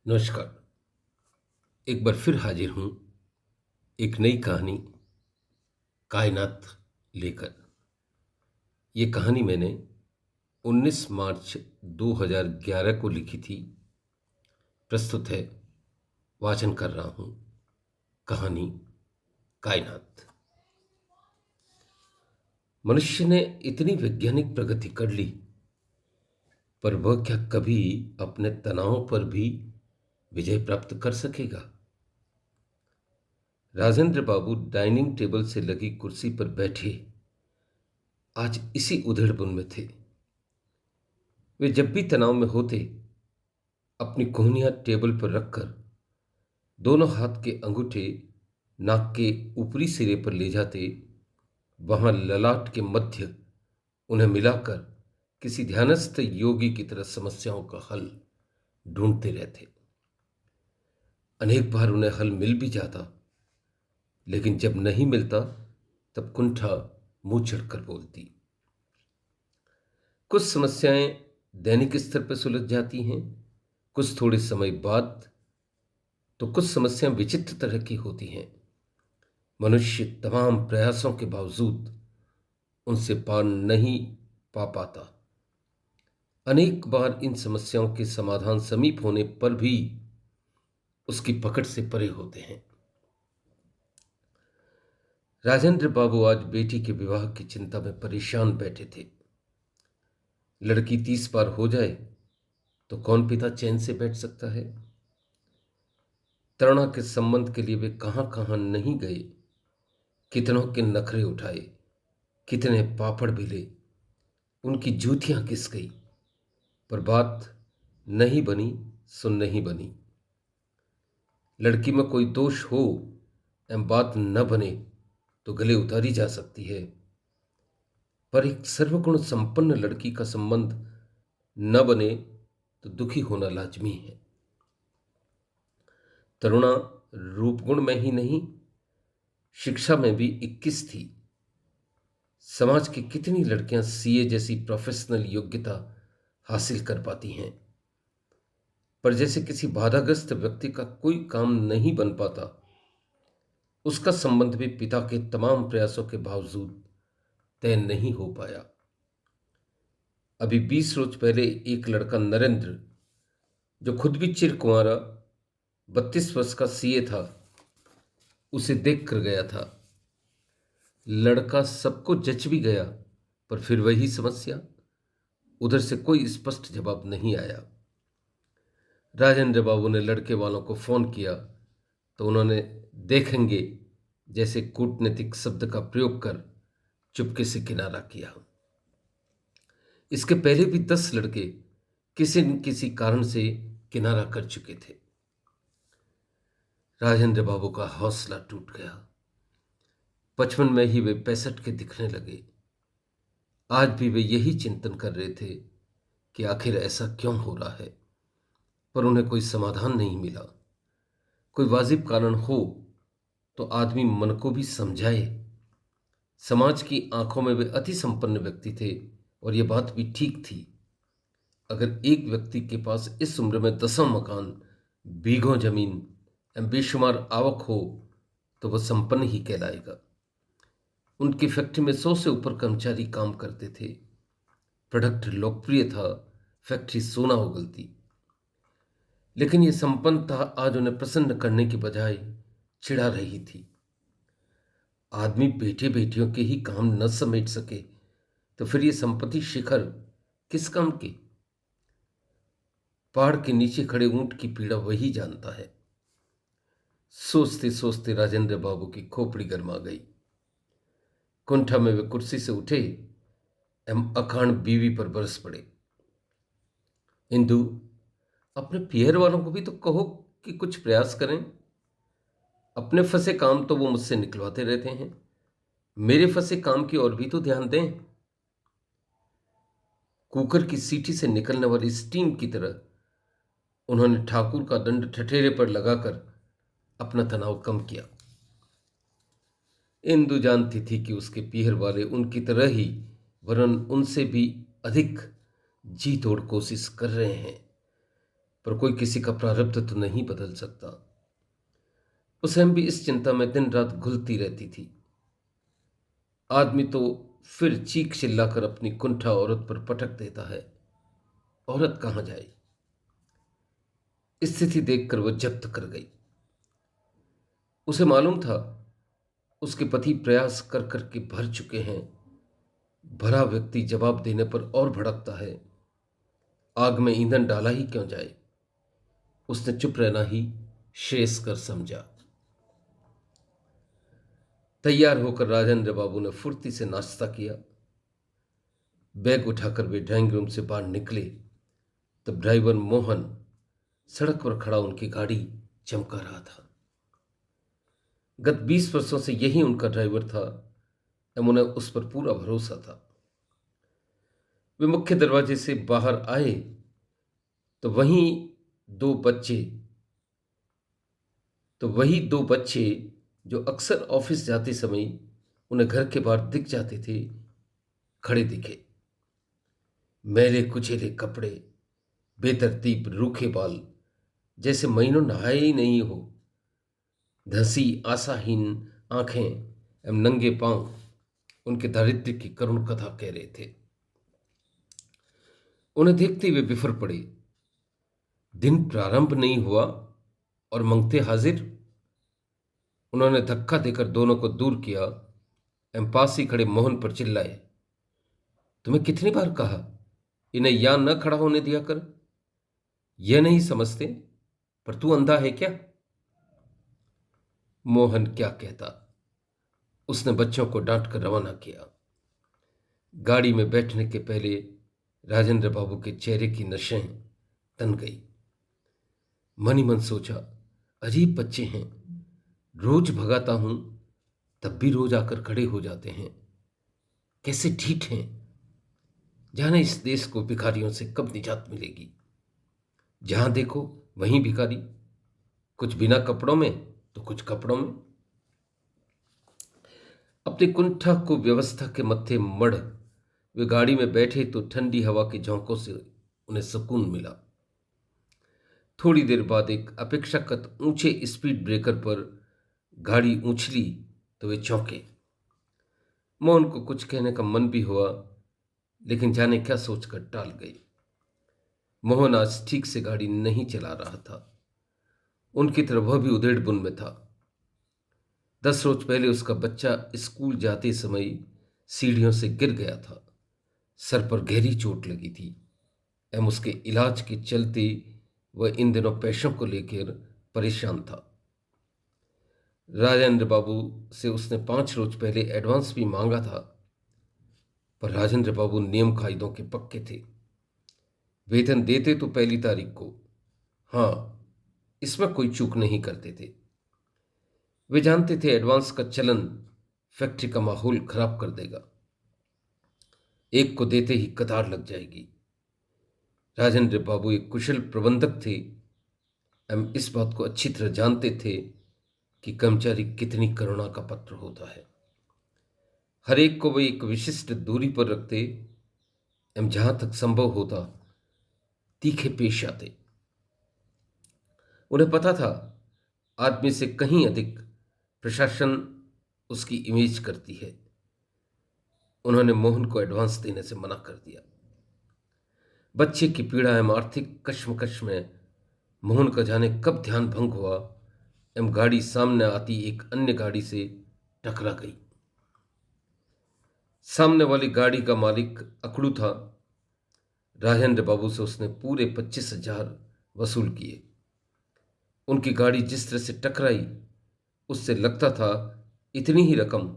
नमस्कार। एक बार फिर हाजिर हूँ एक नई कहानी कायनात लेकर। ये कहानी मैंने 19 मार्च 2011 को लिखी थी। प्रस्तुत है, वाचन कर रहा हूँ कहानी कायनात। मनुष्य ने इतनी वैज्ञानिक प्रगति कर ली, पर वह क्या कभी अपने तनाव पर भी विजय प्राप्त कर सकेगा? राजेंद्र बाबू डाइनिंग टेबल से लगी कुर्सी पर बैठे आज इसी उधेड़बुन में थे। वे जब भी तनाव में होते, अपनी कोहनियां टेबल पर रखकर दोनों हाथ के अंगूठे नाक के ऊपरी सिरे पर ले जाते। वहां ललाट के मध्य उन्हें मिलाकर किसी ध्यानस्थ योगी की तरह समस्याओं का हल ढूंढते रहते। अनेक बार उन्हें हल मिल भी जाता, लेकिन जब नहीं मिलता तब कुंठा मुंह चढ़कर बोलती। कुछ समस्याएं दैनिक स्तर पर सुलझ जाती हैं, कुछ थोड़े समय बाद, तो कुछ समस्याएं विचित्र तरह की होती हैं। मनुष्य तमाम प्रयासों के बावजूद उनसे पार नहीं पा पाता। अनेक बार इन समस्याओं के समाधान समीप होने पर भी उसकी पकड़ से परे होते हैं। राजेंद्र बाबू आज बेटी के विवाह की चिंता में परेशान बैठे थे। लड़की 30 पार हो जाए तो कौन पिता चैन से बैठ सकता है? तरुणा के संबंध के लिए वे कहां कहां नहीं गए, कितनों के नखरे उठाए, कितने पापड़ भिले, उनकी जूतियां किस गई, पर बात नहीं बनी सो नहीं बनी। लड़की में कोई दोष हो एवं बात न बने तो गले उतारी जा सकती है, पर एक सर्वगुण संपन्न लड़की का संबंध न बने तो दुखी होना लाजमी है। तरुणा रूपगुण में ही नहीं, शिक्षा में भी 21 थी। समाज की कितनी लड़कियां सीए जैसी प्रोफेशनल योग्यता हासिल कर पाती हैं, पर जैसे किसी बाधाग्रस्त व्यक्ति का कोई काम नहीं बन पाता, उसका संबंध भी पिता के तमाम प्रयासों के बावजूद तय नहीं हो पाया। अभी 20 रोज पहले एक लड़का नरेंद्र, जो खुद भी चिरकुंवारा 32 वर्ष का सीए था, उसे देख कर गया था। लड़का सबको जच भी गया, पर फिर वही समस्या, उधर से कोई स्पष्ट जवाब नहीं आया। राजेंद्र बाबू ने लड़के वालों को फोन किया तो उन्होंने देखेंगे जैसे कूटनीतिक शब्द का प्रयोग कर चुपके से किनारा किया। इसके पहले भी 10 लड़के किसी न किसी कारण से किनारा कर चुके थे। राजेंद्र बाबू का हौसला टूट गया। 55 में ही वे 65 के दिखने लगे। आज भी वे यही चिंतन कर रहे थे कि आखिर ऐसा क्यों हो रहा है, पर उन्हें कोई समाधान नहीं मिला। कोई वाजिब कारण हो तो आदमी मन को भी समझाए। समाज की आंखों में वे अति संपन्न व्यक्ति थे और यह बात भी ठीक थी। अगर एक व्यक्ति के पास इस उम्र में 10 मकान, बीघों जमीन एवं बेशुमार आवक हो तो वह संपन्न ही कहलाएगा। उनकी फैक्ट्री में 100 से ऊपर कर्मचारी काम करते थे। प्रोडक्ट लोकप्रिय था, फैक्ट्री सोना उगलती। लेकिन यह संपन्नता आज उन्हें प्रसन्न करने की बजाय चिढ़ा रही थी। आदमी बेटे बेटियों के ही काम न समेट सके तो फिर यह संपत्ति शिखर किस काम की? पहाड़ के नीचे खड़े ऊंट की पीड़ा वही जानता है। सोचते सोचते राजेंद्र बाबू की खोपड़ी गर्मा गई। कुंठा में वे कुर्सी से उठे एवं अखाण बीवी पर बरस पड़े। इंदु, अपने पियर वालों को भी तो कहो कि कुछ प्रयास करें। अपने फंसे काम तो वो मुझसे निकलवाते रहते हैं, मेरे फंसे काम की ओर भी तो ध्यान दें। कुकर की सीटी से निकलने वाली स्टीम की तरह उन्होंने ठाकुर का दंड ठठेरे पर लगाकर अपना तनाव कम किया। इंदु जानती थी कि उसके पीहर वाले उनकी तरह ही, वरन उनसे भी अधिक जी तोड़ कोशिश कर रहे हैं। पर कोई किसी का प्रारब्ध तो नहीं बदल सकता। उसे हम भी इस चिंता में दिन रात घुलती रहती थी। आदमी तो फिर चीख चिल्लाकर अपनी कुंठा औरत पर पटक देता है। औरत कहाँ जाए? स्थिति देखकर वह जब्त कर गई। उसे मालूम था उसके पति प्रयास कर कर के भर चुके हैं। भरा व्यक्ति जवाब देने पर और भड़कता है। आग में ईंधन डाला ही क्यों जाए? उसने चुप रहना ही श्रेयस्कर समझा। तैयार होकर राजेंद्र बाबू ने फुर्ती से नाश्ता किया। बैग उठाकर वे ड्राइंग रूम से बाहर निकले तब ड्राइवर मोहन सड़क पर खड़ा उनकी गाड़ी चमका रहा था। गत 20 वर्षों से यही उनका ड्राइवर था एवं उन्हें उस पर पूरा भरोसा था। वे मुख्य दरवाजे से बाहर आए तो दो बच्चे वही दो बच्चे जो अक्सर ऑफिस जाते समय उन्हें घर के बाहर दिख जाते थे, खड़े दिखे। मैले कुचेले कपड़े, बेतरतीब रूखे बाल, जैसे महीनों नहाए ही नहीं हो, धंसी आशाहीन आंखें एवं नंगे पांव उनके दारिद्र्य की करुण कथा कह रहे थे। उन्हें देखते हुए बिफर पड़े। दिन प्रारंभ नहीं हुआ और मंगते हाजिर। उन्होंने धक्का देकर दोनों को दूर किया एवं पास ही खड़े मोहन पर चिल्लाए, तुम्हें कितनी बार कहा इन्हें यहां न खड़ा होने दिया कर? यह नहीं समझते? पर तू अंधा है क्या? मोहन क्या कहता। उसने बच्चों को डांट कर रवाना किया। गाड़ी में बैठने के पहले राजेंद्र बाबू के चेहरे की नसें तन गई। मन ही मन सोचा, अजीब बच्चे हैं, रोज भगाता हूं तब भी रोज आकर खड़े हो जाते हैं। कैसे ढीठ हैं। जाने इस देश को भिखारियों से कब निजात मिलेगी। जहां देखो वहीं भिखारी, कुछ बिना कपड़ों में तो कुछ कपड़ों में। अपनी कुंठा को व्यवस्था के मत्थे मढ़ वे गाड़ी में बैठे तो ठंडी हवा के झोंकों से उन्हें सुकून मिला। थोड़ी देर बाद एक अपेक्षाकृत ऊंचे स्पीड ब्रेकर पर गाड़ी उछली तो वे चौंके। मोहन को कुछ कहने का मन भी हुआ, लेकिन जाने क्या सोचकर टाल गई। मोहन आज ठीक से गाड़ी नहीं चला रहा था। उनकी तरह वह भी उधेड़ बुन में था। 10 रोज पहले उसका बच्चा स्कूल जाते समय सीढ़ियों से गिर गया था। सर पर गहरी चोट लगी थी एवं उसके इलाज के चलते वह इन दिनों पैसों को लेकर परेशान था। राजेंद्र बाबू से उसने 5 रोज पहले एडवांस भी मांगा था, पर राजेंद्र बाबू नियम कायदों के पक्के थे। वेतन देते तो पहली तारीख को, हाँ, इसमें कोई चूक नहीं करते थे। वे जानते थे एडवांस का चलन फैक्ट्री का माहौल खराब कर देगा। एक को देते ही कतार लग जाएगी। राजेंद्र बाबू एक कुशल प्रबंधक थे एवं इस बात को अच्छी तरह जानते थे कि कर्मचारी कितनी करुणा का पात्र होता है। हर एक को वे एक विशिष्ट दूरी पर रखते एवं जहां तक संभव होता तीखे पेश आते। उन्हें पता था आदमी से कहीं अधिक प्रशासन उसकी इमेज करती है। उन्होंने मोहन को एडवांस देने से मना कर दिया। बच्चे की पीड़ा एवं आर्थिक कश्मकश में मोहन का जाने कब ध्यान भंग हुआ एवं गाड़ी सामने आती एक अन्य गाड़ी से टकरा गई। सामने वाली गाड़ी का मालिक अकड़ू था। राजेंद्र बाबू से उसने पूरे 25,000 वसूल किए। उनकी गाड़ी जिस तरह से टकराई उससे लगता था इतनी ही रकम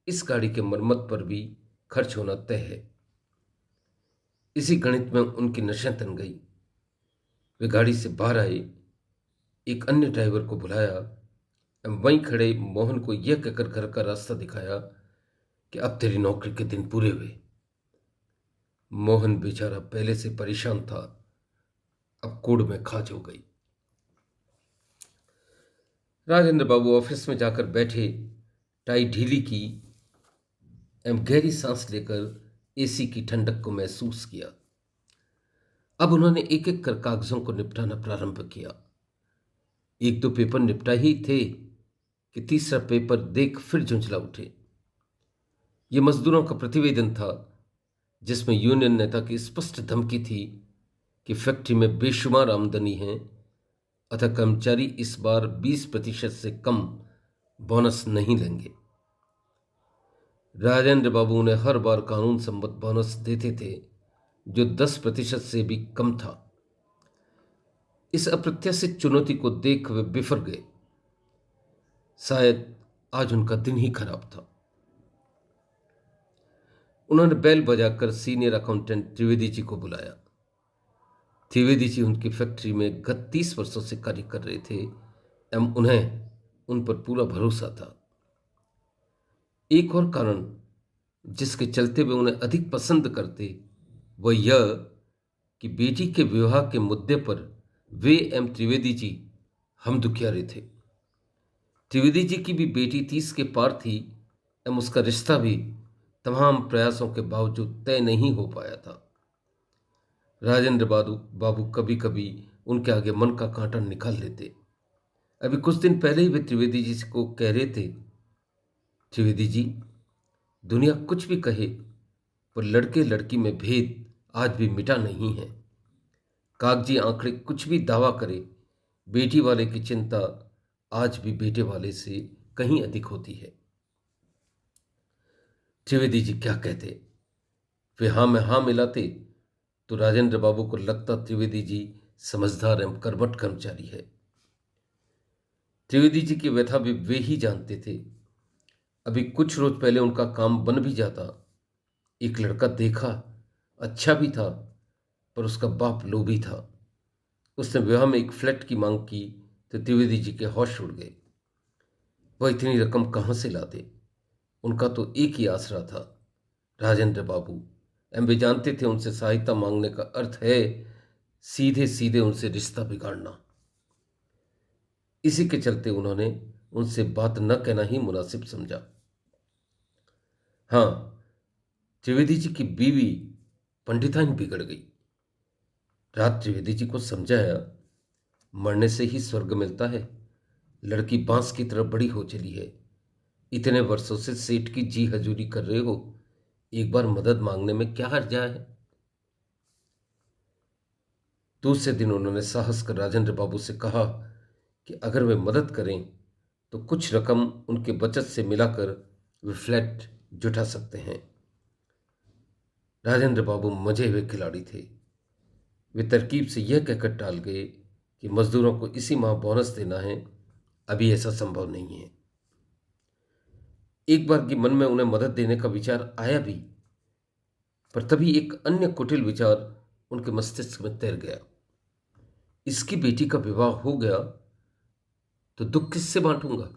इस गाड़ी के मरम्मत पर भी खर्च होना तय है। इसी गणित में उनकी नसें तन गई। वे गाड़ी से बाहर आए, एक अन्य ड्राइवर को बुलाया, वहीं खड़े मोहन को यह कहकर घर का रास्ता दिखाया कि अब तेरी नौकरी के दिन पूरे हुए। मोहन बेचारा पहले से परेशान था, अब कोड़ में खाज हो गई। राजेंद्र बाबू ऑफिस में जाकर बैठे, टाई ढीली की एवं गहरी सांस लेकर एसी की ठंडक को महसूस किया। अब उन्होंने एक एक कर कागजों को निपटाना प्रारंभ किया। एक दो पेपर निपटा ही थे कि तीसरा पेपर देख फिर झुंझला उठे। ये मजदूरों का प्रतिवेदन था, जिसमें यूनियन नेता की स्पष्ट धमकी थी कि फैक्ट्री में बेशुमार आमदनी है, अतः कर्मचारी इस बार 20% से कम बोनस नहीं लेंगे। राजेंद्र बाबू ने हर बार कानून सम्मत बोनस देते थे, जो 10% से भी कम था। इस अप्रत्याशित चुनौती को देख वे बिफर गए। शायद आज उनका दिन ही खराब था। उन्होंने बेल बजाकर सीनियर अकाउंटेंट त्रिवेदी जी को बुलाया। त्रिवेदी जी उनकी फैक्ट्री में गत 30 वर्षों से कार्य कर रहे थे एवं उन्हें उन पर पूरा भरोसा था। एक और कारण जिसके चलते वे उन्हें अधिक पसंद करते, वह यह कि बेटी के विवाह के मुद्दे पर वे एवं त्रिवेदी जी हम दुखियारे थे। त्रिवेदी जी की भी बेटी 30 के पार थी एवं उसका रिश्ता भी तमाम प्रयासों के बावजूद तय नहीं हो पाया था। राजेंद्र बाबू कभी कभी उनके आगे मन का कांटा निकाल लेते। अभी कुछ दिन पहले ही वे त्रिवेदी जी को कह रहे थे, त्रिवेदी जी, दुनिया कुछ भी कहे पर लड़के लड़की में भेद आज भी मिटा नहीं है। कागजी आंकड़े कुछ भी दावा करे, बेटी वाले की चिंता आज भी बेटे वाले से कहीं अधिक होती है। त्रिवेदी जी क्या कहते? वे हाँ में हाँ मिलाते तो राजेंद्र बाबू को लगता त्रिवेदी जी समझदार एवं कर्मठ कर्मचारी है। त्रिवेदी जी की व्यथा भी वे ही जानते थे। अभी कुछ रोज पहले उनका काम बन भी जाता। एक लड़का देखा, अच्छा भी था, पर उसका बाप लोभी था। उसने विवाह में एक फ्लैट की मांग की तो त्रिवेदी जी के होश उड़ गए। वह इतनी रकम कहाँ से लाते? उनका तो एक ही आसरा था, राजेंद्र बाबू। एम वे जानते थे उनसे सहायता मांगने का अर्थ है सीधे सीधे उनसे रिश्ता बिगाड़ना। इसी के चलते उन्होंने उनसे बात न कहना ही मुनासिब समझा। हाँ, त्रिवेदी जी की बीवी पंडिताइन बिगड़ गई। रात त्रिवेदी जी को समझाया, मरने से ही स्वर्ग मिलता है। लड़की बांस की तरफ बड़ी हो चली है। इतने वर्षों से सेठ की जी हजूरी कर रहे हो, एक बार मदद मांगने में क्या हर्जा है? दूसरे दिन उन्होंने साहस कर राजेंद्र बाबू से कहा कि अगर वे मदद करें तो कुछ रकम उनके बचत से मिलाकर वे फ्लैट जुटा सकते हैं। राजेंद्र बाबू मजे हुए खिलाड़ी थे। वे तरकीब से यह कहकर टाल गए कि मजदूरों को इसी माह बोनस देना है, अभी ऐसा संभव नहीं है। एक बार की मन में उन्हें मदद देने का विचार आया भी, पर तभी एक अन्य कुटिल विचार उनके मस्तिष्क में तैर गया। इसकी बेटी का विवाह हो गया तो दुख किससे बांटूंगा?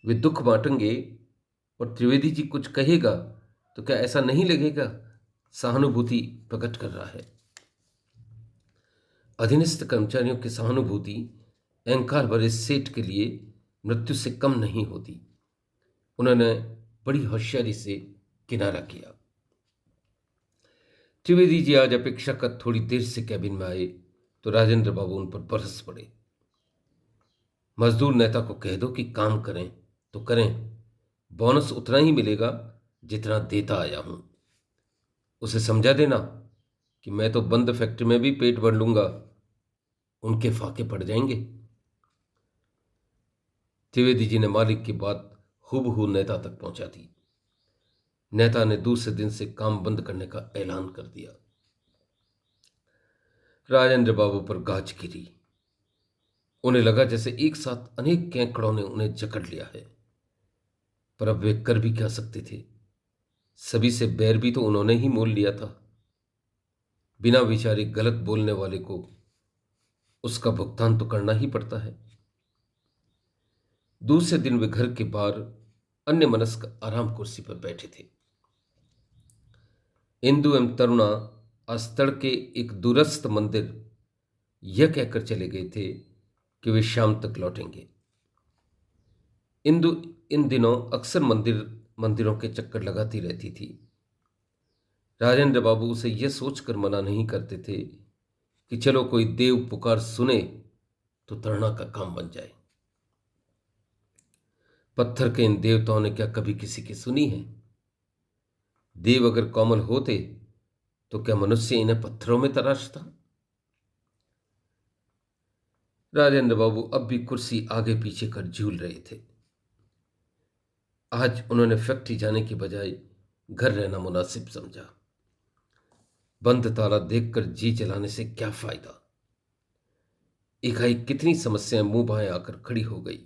वे दुख बांटेंगे और त्रिवेदी जी कुछ कहेगा तो क्या ऐसा नहीं लगेगा सहानुभूति प्रकट कर रहा है? अधीनस्थ कर्मचारियों की सहानुभूति अहंकार भरे सेठ के लिए मृत्यु से कम नहीं होती। उन्होंने बड़ी होशियारी से किनारा किया। त्रिवेदी जी आज अपेक्षाकृत थोड़ी देर से कैबिन में आए तो राजेंद्र बाबू उन पर बरस पड़े। मजदूर नेता को कह दो कि काम करें तो करें, बोनस उतना ही मिलेगा जितना देता आया हूं। उसे समझा देना कि मैं तो बंद फैक्ट्री में भी पेट भर लूंगा, उनके फाके पड़ जाएंगे। त्रिवेदी जी ने मालिक की बात हूबहू नेता तक पहुंचा दी। नेता ने दूसरे दिन से काम बंद करने का ऐलान कर दिया। राजेंद्र बाबू पर गाज गिरी। उन्हें लगा जैसे एक साथ अनेक केकड़ों ने उन्हें जकड़ लिया है। पर अब वे कर भी क्या सकते थे? सभी से बैर भी तो उन्होंने ही मोल लिया था। बिना विचारे गलत बोलने वाले को उसका भुगतान तो करना ही पड़ता है। दूसरे दिन वे घर के बाहर अन्य मनस्क आराम कुर्सी पर बैठे थे। इंदु एवं तरुणा आज तड़के एक दूरस्थ मंदिर यह कहकर चले गए थे कि वे शाम तक लौटेंगे। इंदु इन दिनों अक्सर मंदिरों के चक्कर लगाती रहती थी। राजेंद्र बाबू उसे यह सोचकर मना नहीं करते थे कि चलो कोई देव पुकार सुने तो तरुणा का काम बन जाए। पत्थर के इन देवताओं ने क्या कभी किसी की सुनी है? देव अगर कोमल होते तो क्या मनुष्य इन्हें पत्थरों में तराशता? राजेंद्र बाबू अब भी कुर्सी आगे पीछे कर झूल रहे थे। आज उन्होंने फैक्ट्री जाने की बजाय घर रहना मुनासिब समझा। बंद ताला देखकर जी जलाने से क्या फायदा? एकाएक कितनी समस्याएं मुंह बाएं आकर खड़ी हो गई।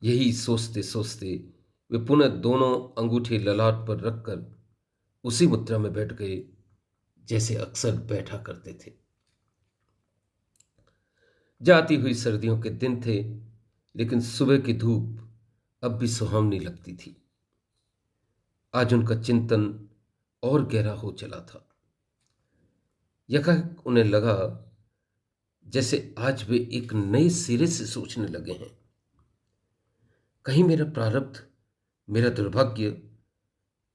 यही सोचते सोचते वे पुनः दोनों अंगूठे ललाट पर रखकर उसी मुद्रा में बैठ गए जैसे अक्सर बैठा करते थे। जाती हुई सर्दियों के दिन थे, लेकिन सुबह की धूप अब भी सुहावनी लगती थी। आज उनका चिंतन और गहरा हो चला था। यकाएक उन्हें लगा जैसे आज वे एक नए सिरे से सोचने लगे हैं। कहीं मेरा प्रारब्ध, मेरा दुर्भाग्य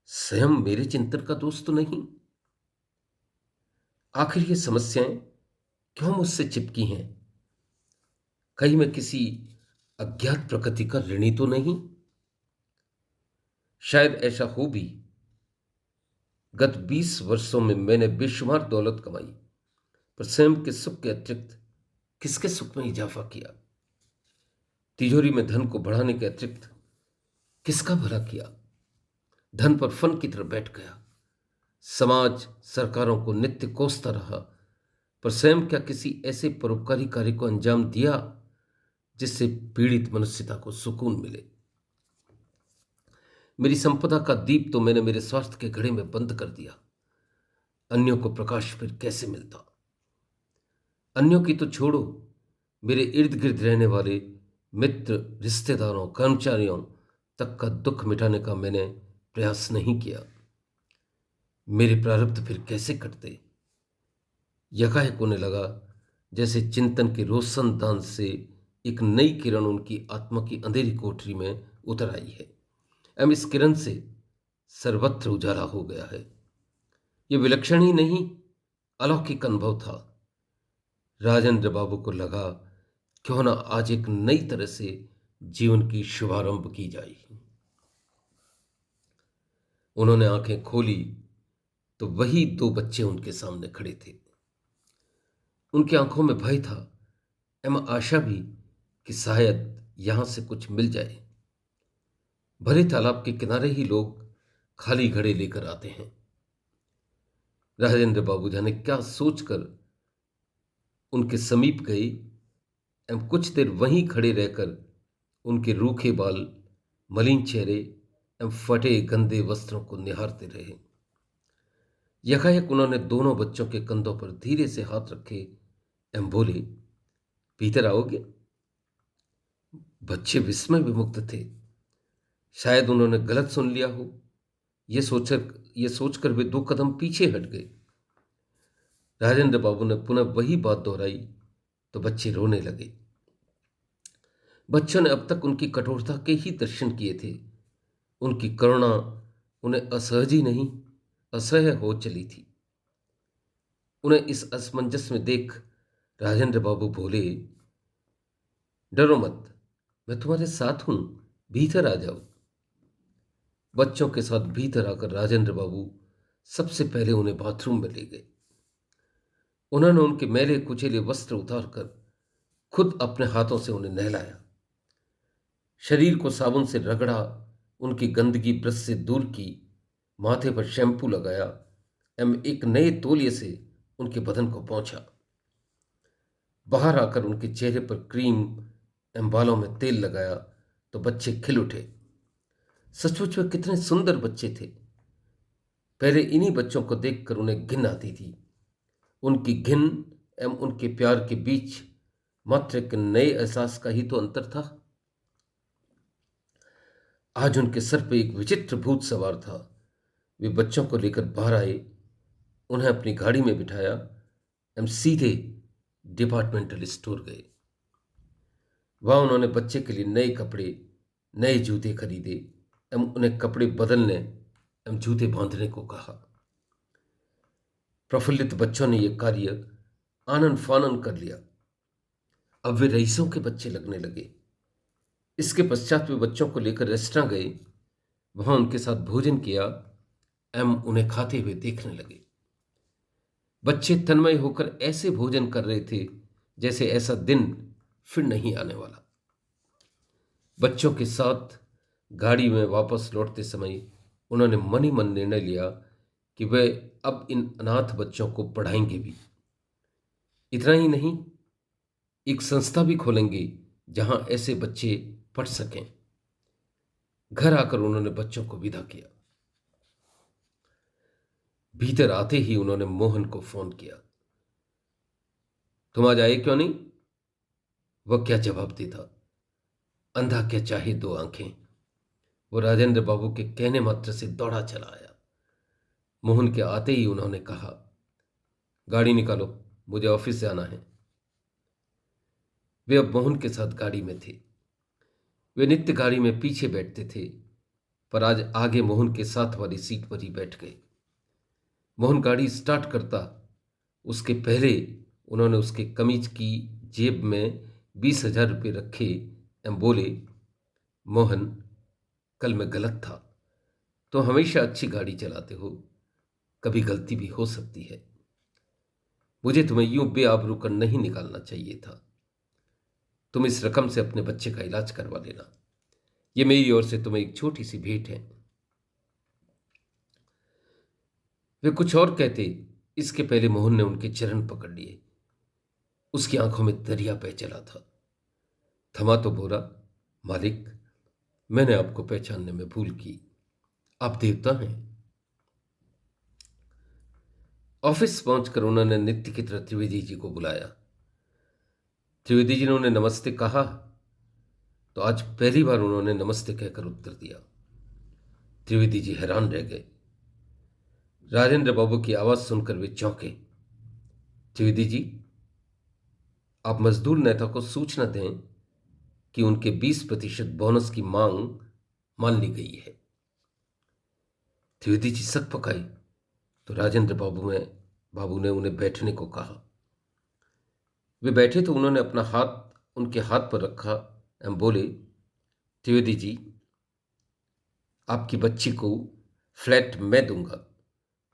स्वयं मेरे चिंतन का दोष तो नहीं? आखिर ये समस्याएं क्यों मुझसे चिपकी हैं? कहीं मैं किसी अज्ञात प्रकृति का ऋणी तो नहीं? शायद ऐसा हो भी। गत 20 वर्षों में मैंने बेशुमार दौलत कमाई, पर स्वयं के सुख के अतिरिक्त किसके सुख में इजाफा किया? तिजोरी में धन को बढ़ाने के अतिरिक्त किसका भला किया? धन पर फन की तरह बैठ गया। समाज सरकारों को नित्य कोसता रहा, पर स्वयं क्या किसी ऐसे परोपकारी कार्य को अंजाम दिया जिससे पीड़ित मनुष्यता को सुकून मिले? मेरी संपदा का दीप तो मैंने मेरे स्वार्थ के घड़े में बंद कर दिया। अन्यों को प्रकाश फिर कैसे मिलता? अन्यों की तो छोड़ो, मेरे इर्द गिर्द रहने वाले मित्र, रिश्तेदारों, कर्मचारियों तक का दुख मिटाने का मैंने प्रयास नहीं किया। मेरे प्रारब्ध फिर कैसे कटते? यकाएक उन्हें लगा जैसे चिंतन के रोशनदान से एक नई किरण उनकी आत्मा की अंधेरी कोठरी में उतर आई है। एवं इस किरण से सर्वत्र उजाला हो गया है। यह विलक्षण ही नहीं, अलौकिक अनुभव था। राजेंद्र बाबू को लगा क्यों ना आज एक नई तरह से जीवन की शुभारंभ की जाए। उन्होंने आंखें खोली तो वही दो बच्चे उनके सामने खड़े थे। उनकी आंखों में भय था एवं आशा भी कि शायद यहां से कुछ मिल जाए। भरे तालाब के किनारे ही लोग खाली घड़े लेकर आते हैं। राजेंद्र बाबू जाने क्या सोचकर उनके समीप गए एवं कुछ देर वहीं खड़े रहकर उनके रूखे बाल, मलिन चेहरे एवं फटे गंदे वस्त्रों को निहारते रहे। यकायक उन्होंने दोनों बच्चों के कंधों पर धीरे से हाथ रखे एवं बोले, भीतर आओगे? बच्चे विस्मय विमुक्त थे। शायद उन्होंने गलत सुन लिया हो। ये सोचकर वे 2 कदम पीछे हट गए। राजेंद्र बाबू ने पुनः वही बात दोहराई तो बच्चे रोने लगे। बच्चों ने अब तक उनकी कठोरता के ही दर्शन किए थे। उनकी करुणा उन्हें असहज ही नहीं, असह्य हो चली थी। उन्हें इस असमंजस में देख राजेंद्र बाबू बोले, डरो मत, मैं तुम्हारे साथ हूं, भीतर आ जाओ। बच्चों के साथ भीतर आकर राजेंद्र बाबू सबसे पहले उन्हें बाथरूम में ले गए। उन्होंने उनके मैले कुचेले वस्त्र उतारकर खुद अपने हाथों से उन्हें नहलाया। शरीर को साबुन से रगड़ा, उनकी गंदगी ब्रश से दूर की, माथे पर शैम्पू लगाया एवं एक नए तौलिए से उनके बदन को पोंछा। बाहर आकर उनके चेहरे पर क्रीम एवं बालों में तेल लगाया तो बच्चे खिल उठे। सचमुच में कितने सुंदर बच्चे थे। पहले इन्हीं बच्चों को देखकर उन्हें घिन आती थी। उनकी घिन एवं उनके प्यार के बीच मात्र एक नए एहसास का ही तो अंतर था। आज उनके सर पे एक विचित्र भूत सवार था। वे बच्चों को लेकर बाहर आए, उन्हें अपनी गाड़ी में बिठाया एवं सीधे डिपार्टमेंटल स्टोर गए। वहां उन्होंने बच्चे के लिए नए कपड़े, नए जूते खरीदे एवं उन्हें कपड़े बदलने एवं जूते बांधने को कहा। प्रफुल्लित बच्चों ने यह कार्य आनन फानन कर लिया। अब वे रईसों के बच्चे लगने लगे। इसके पश्चात वे बच्चों को लेकर रेस्टोरेंट गए, वहां उनके साथ भोजन किया एवं उन्हें खाते हुए देखने लगे। बच्चे तन्मय होकर ऐसे भोजन कर रहे थे जैसे ऐसा दिन फिर नहीं आने वाला। बच्चों के साथ गाड़ी में वापस लौटते समय उन्होंने मन ही मन निर्णय लिया कि वे अब इन अनाथ बच्चों को पढ़ाएंगे भी। इतना ही नहीं, एक संस्था भी खोलेंगे जहां ऐसे बच्चे पढ़ सकें। घर आकर उन्होंने बच्चों को विदा किया। भीतर आते ही उन्होंने मोहन को फोन किया। तुम आज आए क्यों नहीं? वह क्या जवाब देता? अंधा क्या चाहे दो आंखें। वो राजेंद्र बाबू के कहने मात्र से दौड़ा चला आया। मोहन के आते ही उन्होंने कहा, गाड़ी निकालो, मुझे ऑफिस से आना है। वे अब मोहन के साथ गाड़ी में थे। वे नित्य गाड़ी में पीछे बैठते थे, पर आज आगे मोहन के साथ वाली सीट पर ही बैठ गए। मोहन गाड़ी स्टार्ट करता, उसके पहले उन्होंने उसके कमीज की जेब में 20,000 रुपये रखे एवं बोले, मोहन, कल मैं गलत था। तो हमेशा अच्छी गाड़ी चलाते हो, कभी गलती भी हो सकती है। मुझे तुम्हें यूं बेआबरू कर नहीं निकालना चाहिए था। तुम इस रकम से अपने बच्चे का इलाज करवा लेना। यह मेरी ओर से तुम्हें एक छोटी सी भेंट है। वे कुछ और कहते, इसके पहले मोहन ने उनके चरण पकड़ लिए। उसकी आंखों में दरिया बह चला था। थमा तो बोला, मालिक, मैंने आपको पहचानने में भूल की। आप देवता हैं। ऑफिस पहुंचकर उन्होंने नित्य की तरह त्रिवेदी जी को बुलाया। त्रिवेदी जी ने उन्हें नमस्ते कहा तो आज पहली बार उन्होंने नमस्ते कहकर उत्तर दिया। त्रिवेदी जी हैरान रह गए। राजेंद्र बाबू की आवाज सुनकर वे चौंके। त्रिवेदी जी, आप मजदूर नेता को सूचना दें कि उनके 20% बोनस की मांग मान ली गई है। त्रिवेदी जी सक पकाई तो राजेंद्र बाबू ने उन्हें बैठने को कहा। वे बैठे तो उन्होंने अपना हाथ उनके हाथ पर रखा एवं बोले, त्रिवेदी जी, आपकी बच्ची को फ्लैट मैं दूंगा,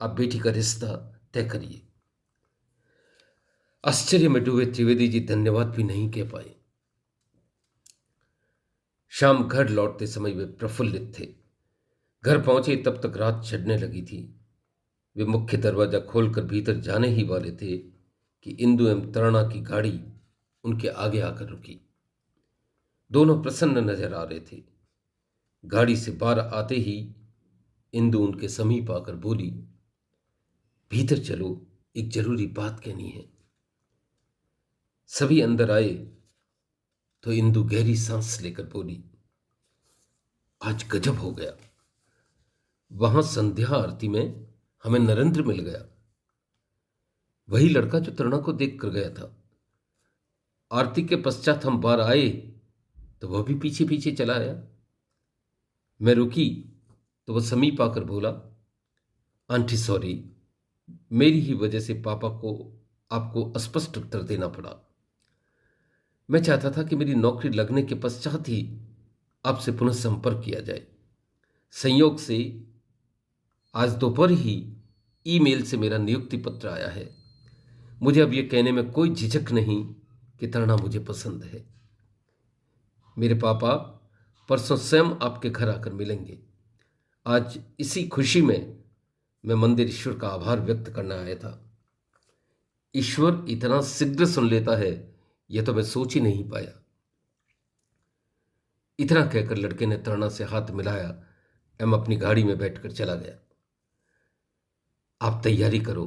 आप बेटी का रिश्ता तय करिए। आश्चर्य में डूबे त्रिवेदी जी धन्यवाद भी नहीं कह पाए। शाम घर लौटते समय वे प्रफुल्लित थे। घर पहुंचे तब तक रात चढ़ने लगी थी। वे मुख्य दरवाजा खोलकर भीतर जाने ही वाले थे कि इंदु एवं तरुणा की गाड़ी उनके आगे आकर रुकी। दोनों प्रसन्न नजर आ रहे थे। गाड़ी से बाहर आते ही इंदु उनके समीप आकर बोली, भीतर चलो, एक जरूरी बात कहनी है। सभी अंदर आए तो इंदु गहरी सांस लेकर बोली, आज गजब हो गया। वहां संध्या आरती में हमें नरेंद्र मिल गया, वही लड़का जो तरुणा को देख कर गया था। आरती के पश्चात हम बाहर आए तो वह भी पीछे पीछे चला आया। मैं रुकी तो वह समीप आकर बोला, आंटी सॉरी, मेरी ही वजह से पापा को आपको स्पष्ट उत्तर देना पड़ा। मैं चाहता था कि मेरी नौकरी लगने के पश्चात ही आपसे पुनः संपर्क किया जाए। संयोग से आज दोपहर ही ईमेल से मेरा नियुक्ति पत्र आया है। मुझे अब यह कहने में कोई झिझक नहीं कि तरुणा मुझे पसंद है। मेरे पापा परसों स्वयं आपके घर आकर मिलेंगे। आज इसी खुशी में मैं मंदिर ईश्वर का आभार व्यक्त करना आया था। ईश्वर इतना शीघ्र सुन लेता है, यह तो मैं सोच ही नहीं पाया। इतना कहकर लड़के ने तरुणा से हाथ मिलाया एवं अपनी गाड़ी में बैठकर चला गया। आप तैयारी करो,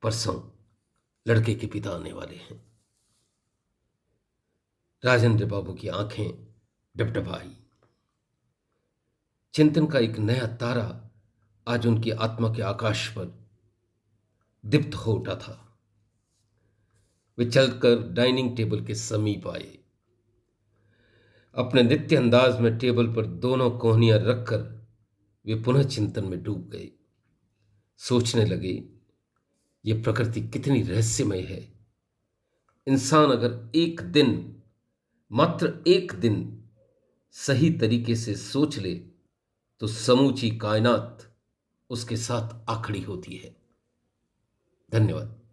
परसों लड़के के पिता आने वाले हैं। राजेंद्र बाबू की आंखें डबडबाई। चिंतन का एक नया तारा आज उनकी आत्मा के आकाश पर दीप्त हो उठा था। वे चलकर डाइनिंग टेबल के समीप आए। अपने नित्य अंदाज में टेबल पर दोनों कोहनियां रखकर वे पुनः चिंतन में डूब गए। सोचने लगे, ये प्रकृति कितनी रहस्यमय है। इंसान अगर एक दिन, मात्र एक दिन सही तरीके से सोच ले तो समूची कायनात उसके साथ आखड़ी होती है। धन्यवाद।